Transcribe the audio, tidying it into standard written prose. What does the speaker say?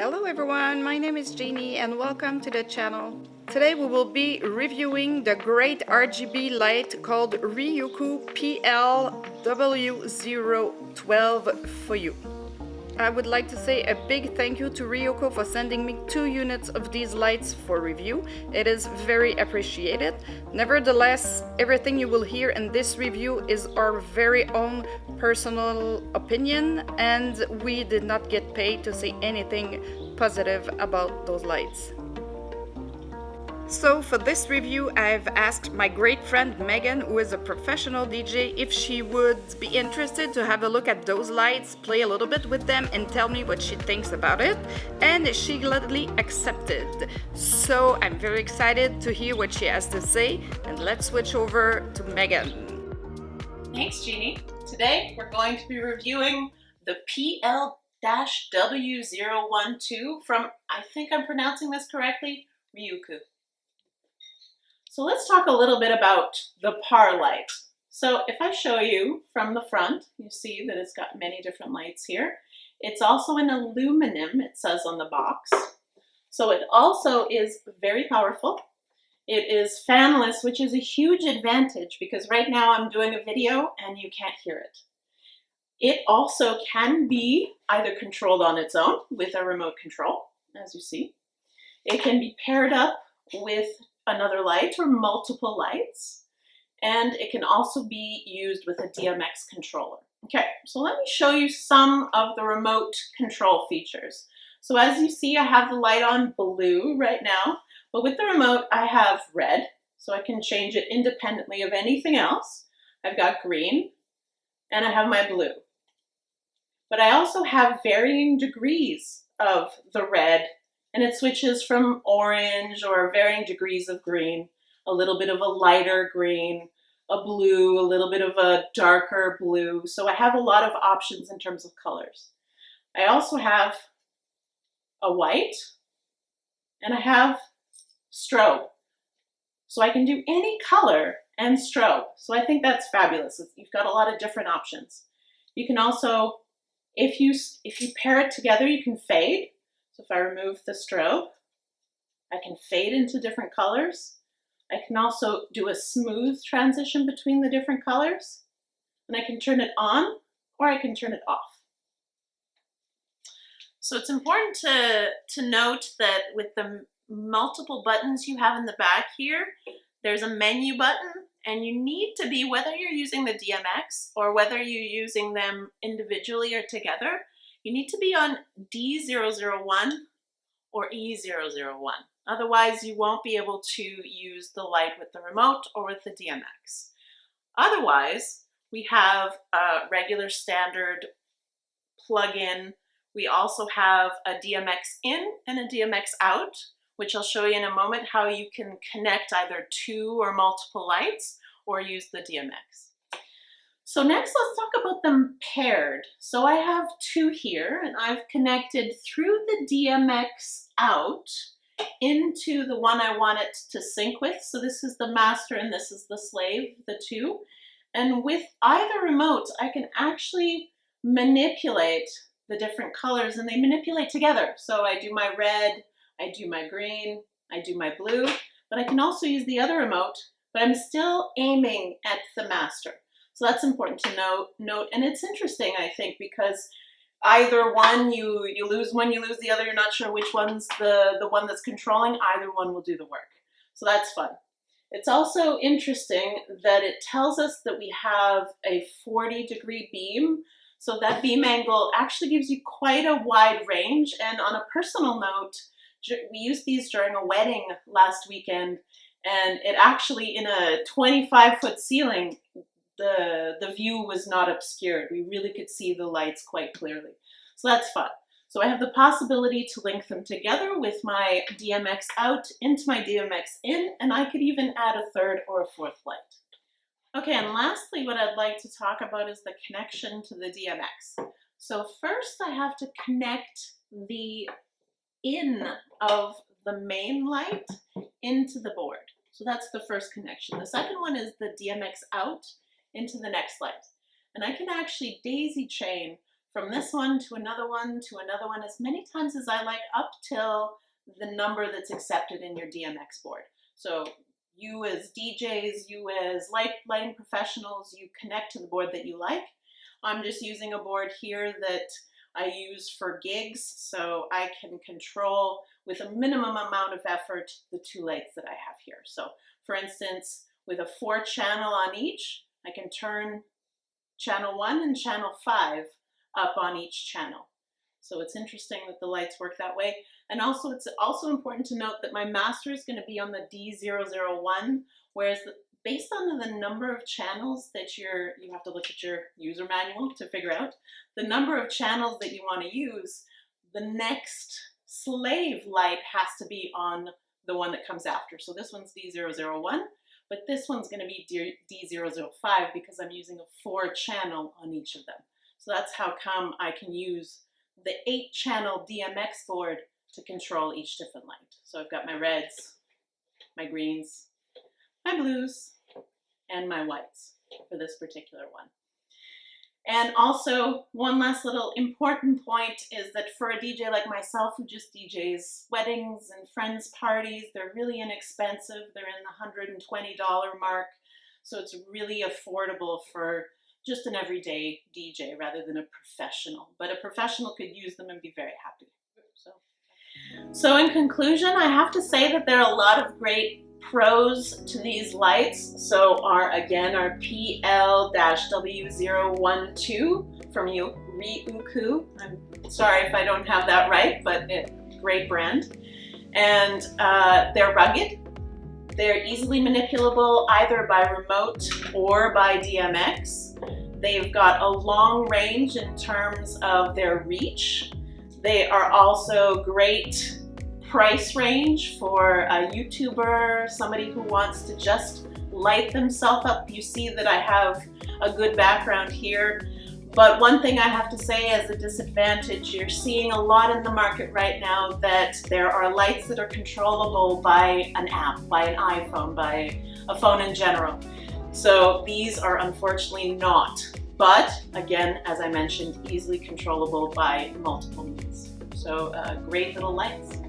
Hello everyone, my name is Jeannie and welcome to the channel. Today we will be reviewing the great RGB light called RIUKOE PL-W012 for you. I would like to say a big thank you to RIUKOE for sending me 2 units of these lights for review. It is very appreciated. Nevertheless, everything you will hear in this review is our very own personal opinion, and we did not get paid to say anything positive about those lights. So for this review, I've asked my great friend Megan, who is a professional DJ, if she would be interested to have a look at those lights, play a little bit with them, and tell me what she thinks about it. And she gladly accepted. So I'm very excited to hear what she has to say, and let's switch over to Megan. Thanks, Jeannie. Today we're going to be reviewing the PL-W012 from, I think I'm pronouncing this correctly, RIUKOE. So let's talk a little bit about the PAR light. So if I show you from the front, you see that it's got many different lights here. It's also in aluminum, it says on the box. So it also is very powerful. It is fanless, which is a huge advantage because right now I'm doing a video and you can't hear it. It also can be either controlled on its own with a remote control, as you see. It can be paired up with another light or multiple lights, and it can also be used with a DMX controller. Okay, so let me show you some of the remote control features. So as you see, I have the light on blue right now, but with the remote I have red, so I can change it independently of anything else. I've got green, and I have my blue. But I also have varying degrees of the red, and it switches from orange or varying degrees of green, a little bit of a lighter green, a blue, a little bit of a darker blue. So I have a lot of options in terms of colors. I also have a white, and I have strobe. So I can do any color and strobe. So I think that's fabulous. You've got a lot of different options. You can also, if you pair it together, you can fade. So if I remove the strobe, I can fade into different colors. I can also do a smooth transition between the different colors, and I can turn it on or I can turn it off. So it's important to note that with the multiple buttons you have in the back here, there's a menu button, and you need to be, whether you're using the DMX or whether you're using them individually or together, you need to be on D001 or E001. Otherwise, you won't be able to use the light with the remote or with the DMX. Otherwise, we have a regular standard plug-in. We also have a DMX in and a DMX out, which I'll show you in a moment how you can connect either 2 or multiple lights or use the DMX. So next, let's talk about them paired. So I have 2 here, and I've connected through the DMX out into the one I want it to sync with. So this is the master and this is the slave, the 2. And with either remote, I can actually manipulate the different colors, and they manipulate together. So I do my red, I do my green, I do my blue, but I can also use the other remote, but I'm still aiming at the master. So that's important to note, and it's interesting, I think, because either one, you lose one, you lose the other, you're not sure which one's the one that's controlling, either one will do the work. So that's fun. It's also interesting that it tells us that we have a 40-degree beam, so that beam angle actually gives you quite a wide range. And on a personal note, we used these during a wedding last weekend, and it actually, in a 25-foot ceiling, the view was not obscured. We really could see the lights quite clearly. So that's fun. So I have the possibility to link them together with my DMX out into my DMX in, and I could even add a 3rd or a 4th light. Okay, and lastly, what I'd like to talk about is the connection to the DMX. So first I have to connect the in of the main light into the board. So that's the first connection. The second one is the DMX out into the next light. And I can actually daisy chain from this one to another one to another one as many times as I like, up till the number that's accepted in your DMX board. So you as DJs, you as lighting professionals, you connect to the board that you like. I'm just using a board here that I use for gigs, so I can control with a minimum amount of effort the 2 lights that I have here. So for instance, with a 4 channel on each, I can turn channel 1 and channel 5 up on each channel. So it's interesting that the lights work that way. And also it's also important to note that my master is going to be on the D001, whereas based on the number of channels that you have to look at your user manual to figure out, the number of channels that you want to use, the next slave light has to be on the one that comes after. So this one's D001, but this one's going to be D005 because I'm using a 4 channel on each of them. So that's how come I can use the 8 channel DMX board to control each different light. So I've got my reds, my greens, my blues, and my whites for this particular one. And also, one last little important point is that for a DJ like myself who just DJs weddings and friends parties, they're really inexpensive. They're in the $120 mark. So it's really affordable for just an everyday DJ rather than a professional. But a professional could use them and be very happy. So in conclusion, I have to say that there are a lot of great pros to these lights. So our PL-W012 from RIUKOE. I'm sorry if I don't have that right, but great brand. And they're rugged. They're easily manipulable either by remote or by DMX. They've got a long range in terms of their reach. They are also great price range for a YouTuber, somebody who wants to just light themselves up. You see that I have a good background here. But one thing I have to say as a disadvantage, you're seeing a lot in the market right now that there are lights that are controllable by an app, by an iPhone, by a phone in general. So these are unfortunately not. But again, as I mentioned, easily controllable by multiple means. So great little lights.